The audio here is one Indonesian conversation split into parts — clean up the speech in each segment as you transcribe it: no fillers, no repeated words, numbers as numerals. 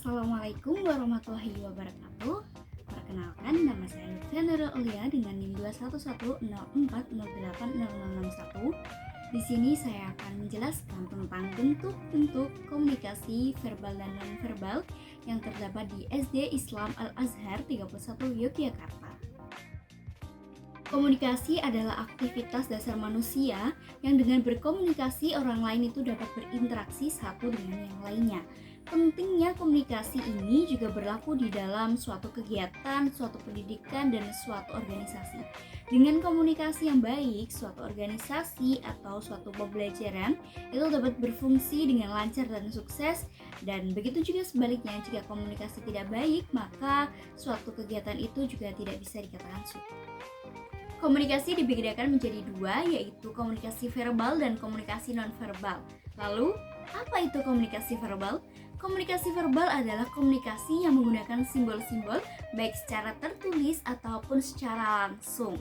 Assalamualaikum warahmatullahi wabarakatuh. Perkenalkan, nama saya Lutfi Nurul Aulia dengan NIM 21104080061. Di sini saya akan menjelaskan tentang bentuk-bentuk komunikasi verbal dan non-verbal yang terdapat di SD Islam Al-Azhar 31 Yogyakarta. Komunikasi adalah aktivitas dasar manusia yang dengan berkomunikasi orang lain itu dapat berinteraksi satu dengan yang lainnya. Pentingnya komunikasi ini juga berlaku di dalam suatu kegiatan, suatu pendidikan, dan suatu organisasi. Dengan komunikasi yang baik, suatu organisasi atau suatu pembelajaran itu dapat berfungsi dengan lancar dan sukses, dan begitu juga sebaliknya, jika komunikasi tidak baik, maka suatu kegiatan itu juga tidak bisa dikatakan sukses. Komunikasi dibedakan menjadi dua, yaitu komunikasi verbal dan komunikasi non-verbal. Lalu, apa itu komunikasi verbal? Komunikasi verbal adalah komunikasi yang menggunakan simbol-simbol baik secara tertulis ataupun secara langsung.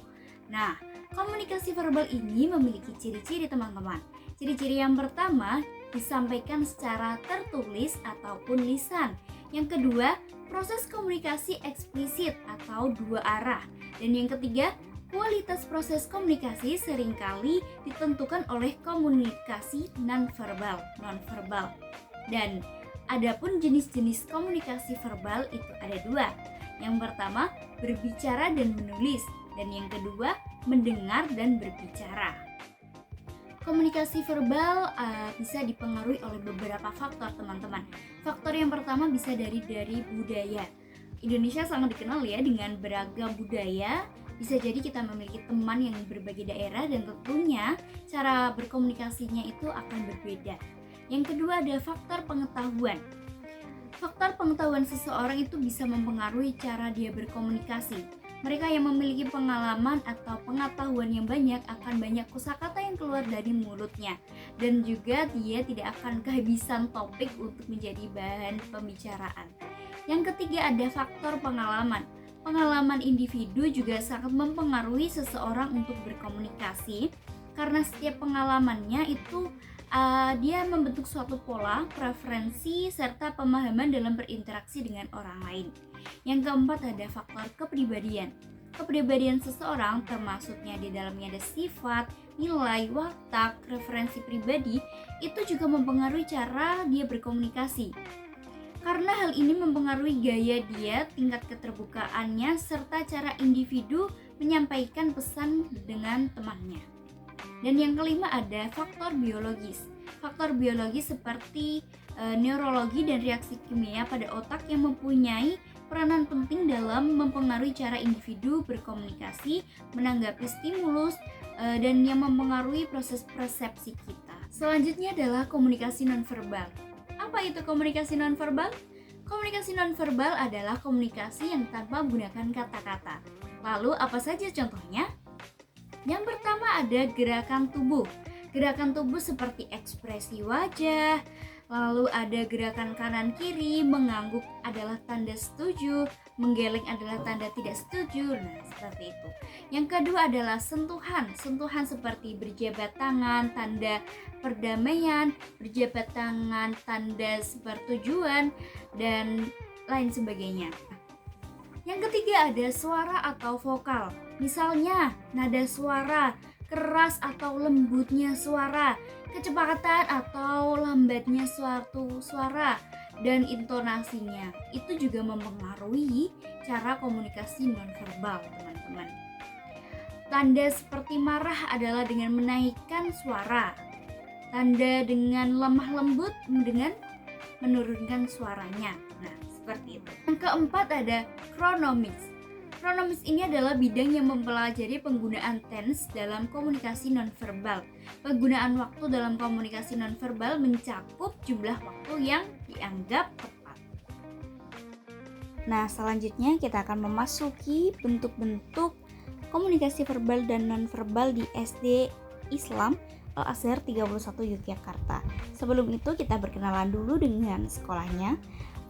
Nah, komunikasi verbal ini memiliki ciri-ciri teman-teman. Ciri-ciri yang pertama, disampaikan secara tertulis ataupun lisan. Yang kedua, proses komunikasi eksplisit atau dua arah. Dan yang ketiga, kualitas proses komunikasi seringkali ditentukan oleh komunikasi non-verbal. Dan adapun jenis-jenis komunikasi verbal itu ada dua. Yang pertama, berbicara dan menulis, dan yang kedua, mendengar dan berbicara. Komunikasi verbal bisa dipengaruhi oleh beberapa faktor, teman-teman. Faktor yang pertama bisa dari budaya. Indonesia sangat dikenal ya dengan beragam budaya. Bisa jadi kita memiliki teman yang berbagai daerah dan tentunya cara berkomunikasinya itu akan berbeda. Yang kedua ada faktor pengetahuan. Faktor pengetahuan seseorang itu bisa mempengaruhi cara dia berkomunikasi. Mereka yang memiliki pengalaman atau pengetahuan yang banyak akan banyak kosakata yang keluar dari mulutnya, dan juga dia tidak akan kehabisan topik untuk menjadi bahan pembicaraan. Yang ketiga ada faktor pengalaman. Pengalaman individu juga sangat mempengaruhi seseorang untuk berkomunikasi, karena setiap pengalamannya itu dia membentuk suatu pola, preferensi, serta pemahaman dalam berinteraksi dengan orang lain. Yang keempat ada faktor kepribadian. Kepribadian seseorang termasuknya di dalamnya ada sifat, nilai, watak, referensi pribadi, itu juga mempengaruhi cara dia berkomunikasi. Karena hal ini mempengaruhi gaya dia, tingkat keterbukaannya, serta cara individu menyampaikan pesan dengan temannya. Dan yang kelima ada faktor biologis. Faktor biologis seperti neurologi dan reaksi kimia pada otak yang mempunyai peranan penting dalam mempengaruhi cara individu berkomunikasi, menanggapi stimulus, dan yang mempengaruhi proses persepsi kita. Selanjutnya adalah komunikasi nonverbal. Apa itu komunikasi nonverbal? Komunikasi nonverbal adalah komunikasi yang tanpa menggunakan kata-kata. Lalu apa saja contohnya? Yang pertama ada gerakan tubuh. Gerakan tubuh seperti ekspresi wajah, lalu ada gerakan kanan kiri, mengangguk adalah tanda setuju, menggeleng adalah tanda tidak setuju. Nah, seperti itu. Yang kedua adalah sentuhan. Sentuhan seperti berjabat tangan, tanda perdamaian, berjabat tangan, tanda sepertujuan, dan lain sebagainya. Yang ketiga ada suara atau vokal. Misalnya, nada suara, keras atau lembutnya suara, kecepatan atau lambatnya suatu suara, dan intonasinya. Itu juga mempengaruhi cara komunikasi nonverbal, teman-teman. Tanda seperti marah adalah dengan menaikkan suara. Tanda dengan lemah lembut dengan menurunkan suaranya. Nah, seperti itu. Yang keempat ada chronomics. Chronomics ini adalah bidang yang mempelajari penggunaan tense dalam komunikasi nonverbal. Penggunaan waktu dalam komunikasi nonverbal mencakup jumlah waktu yang dianggap tepat. Nah, selanjutnya kita akan memasuki bentuk-bentuk komunikasi verbal dan nonverbal di SD Islam Al-Azhar 31 Yogyakarta. Sebelum itu kita berkenalan dulu dengan sekolahnya.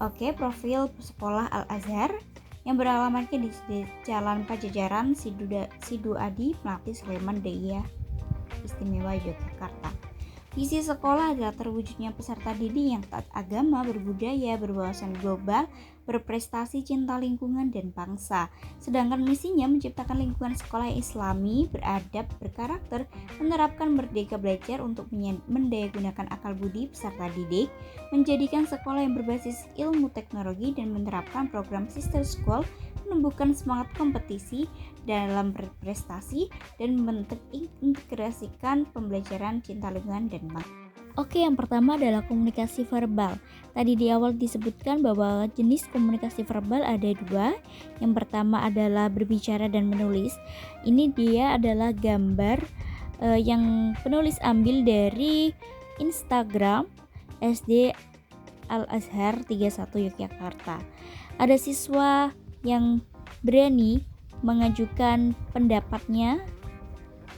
Oke, profil sekolah Al-Azhar yang beralamatnya di Jalan Pajajaran, Sidu Adi, Melati, Sleman, Daya Istimewa, Yogyakarta. Visi sekolah adalah terwujudnya peserta didik yang taat agama, berbudaya, berwawasan global, berprestasi, cinta lingkungan, dan bangsa. Sedangkan misinya menciptakan lingkungan sekolah yang islami, beradab, berkarakter, menerapkan merdeka belajar untuk mendayagunakan akal budi peserta didik, menjadikan sekolah yang berbasis ilmu teknologi, dan menerapkan program sister school, menumbuhkan semangat kompetisi dalam berprestasi, dan mengintegrasikan pembelajaran cinta lingkungan dan bangsa. Oke, yang pertama adalah komunikasi verbal. Tadi di awal disebutkan bahwa jenis komunikasi verbal ada dua. Yang pertama adalah berbicara dan menulis. Ini dia adalah gambar yang penulis ambil dari Instagram SD Al-Azhar 31 Yogyakarta. Ada siswa yang berani mengajukan pendapatnya,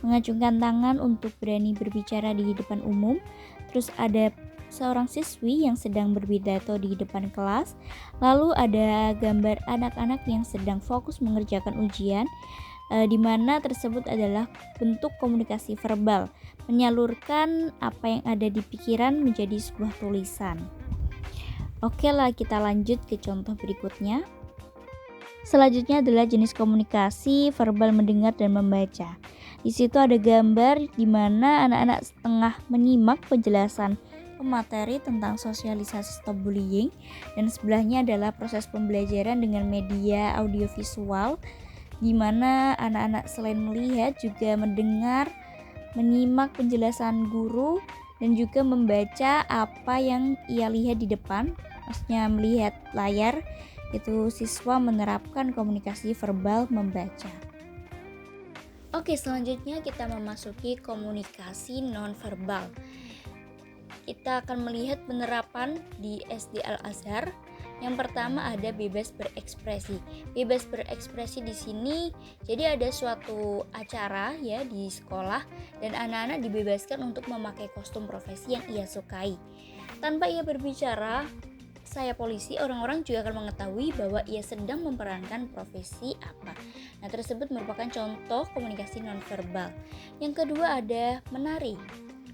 mengacungkan tangan untuk berani berbicara di depan umum. Terus ada seorang siswi yang sedang berpidato di depan kelas. Lalu ada gambar anak-anak yang sedang fokus mengerjakan ujian, di mana tersebut adalah bentuk komunikasi verbal, menyalurkan apa yang ada di pikiran menjadi sebuah tulisan. Oke lah, kita lanjut ke contoh berikutnya. Selanjutnya adalah jenis komunikasi verbal mendengar dan membaca. Di situ ada gambar di mana anak-anak setengah menyimak penjelasan pemateri tentang sosialisasi stop bullying, dan sebelahnya adalah proses pembelajaran dengan media audiovisual, di mana anak-anak selain melihat juga mendengar, menyimak penjelasan guru, dan juga membaca apa yang ia lihat di depan, maksudnya melihat layar. Itu siswa menerapkan komunikasi verbal membaca. Oke, selanjutnya kita memasuki komunikasi nonverbal. Kita akan melihat penerapan di SD Al-Azhar. Yang pertama ada bebas berekspresi. Bebas berekspresi di sini jadi ada suatu acara ya di sekolah, dan anak-anak dibebaskan untuk memakai kostum profesi yang ia sukai. Tanpa ia berbicara, saya polisi, orang-orang juga akan mengetahui bahwa ia sedang memerankan profesi apa. Nah, tersebut merupakan contoh komunikasi nonverbal. Yang kedua ada menari.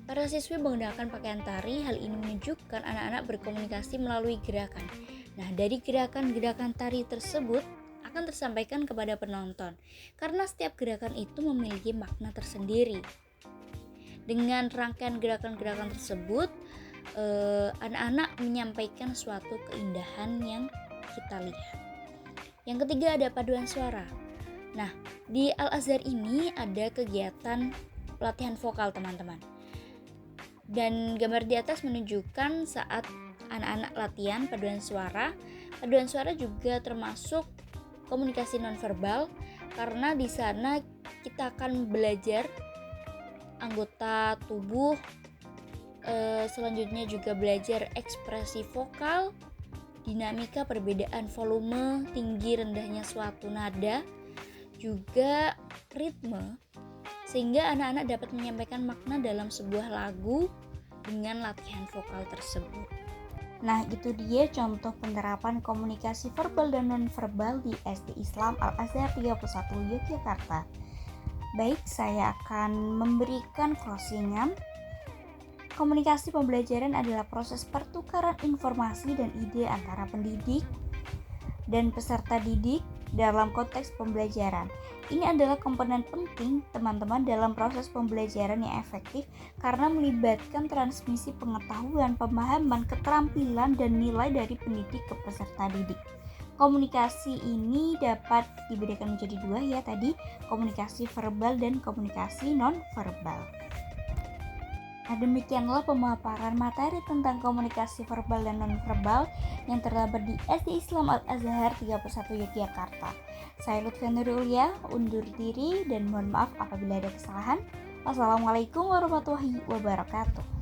Para siswi menggunakan pakaian tari. Hal ini menunjukkan anak-anak berkomunikasi melalui gerakan. Nah, dari gerakan-gerakan tari tersebut akan tersampaikan kepada penonton, karena setiap gerakan itu memiliki makna tersendiri. Dengan rangkaian gerakan-gerakan tersebut, anak-anak menyampaikan suatu keindahan yang kita lihat. Yang ketiga ada paduan suara. Nah, di Al-Azhar ini ada kegiatan pelatihan vokal, teman-teman. Dan gambar di atas menunjukkan saat anak-anak latihan paduan suara. Paduan suara juga termasuk komunikasi nonverbal, karena di sana kita akan belajar anggota tubuh. Selanjutnya juga belajar ekspresi vokal, dinamika perbedaan volume, tinggi rendahnya suatu nada, juga ritme, sehingga anak-anak dapat menyampaikan makna dalam sebuah lagu dengan latihan vokal tersebut. Nah, itu dia contoh penerapan komunikasi verbal dan nonverbal di SD Islam Al-Azhar 31 Yogyakarta. Baik, saya akan memberikan closingan. Komunikasi pembelajaran adalah proses pertukaran informasi dan ide antara pendidik dan peserta didik dalam konteks pembelajaran. Ini adalah komponen penting, teman-teman, dalam proses pembelajaran yang efektif karena melibatkan transmisi pengetahuan, pemahaman, keterampilan, dan nilai dari pendidik ke peserta didik. Komunikasi ini dapat dibedakan menjadi dua ya tadi, komunikasi verbal dan komunikasi non-verbal. Nah, demikianlah pemaparan materi tentang komunikasi verbal dan nonverbal yang terdapat di SD Islam Al-Azhar 31 Yogyakarta. Saya Lutfi Nurulya, undur diri dan mohon maaf apabila ada kesalahan. Wassalamualaikum warahmatullahi wabarakatuh.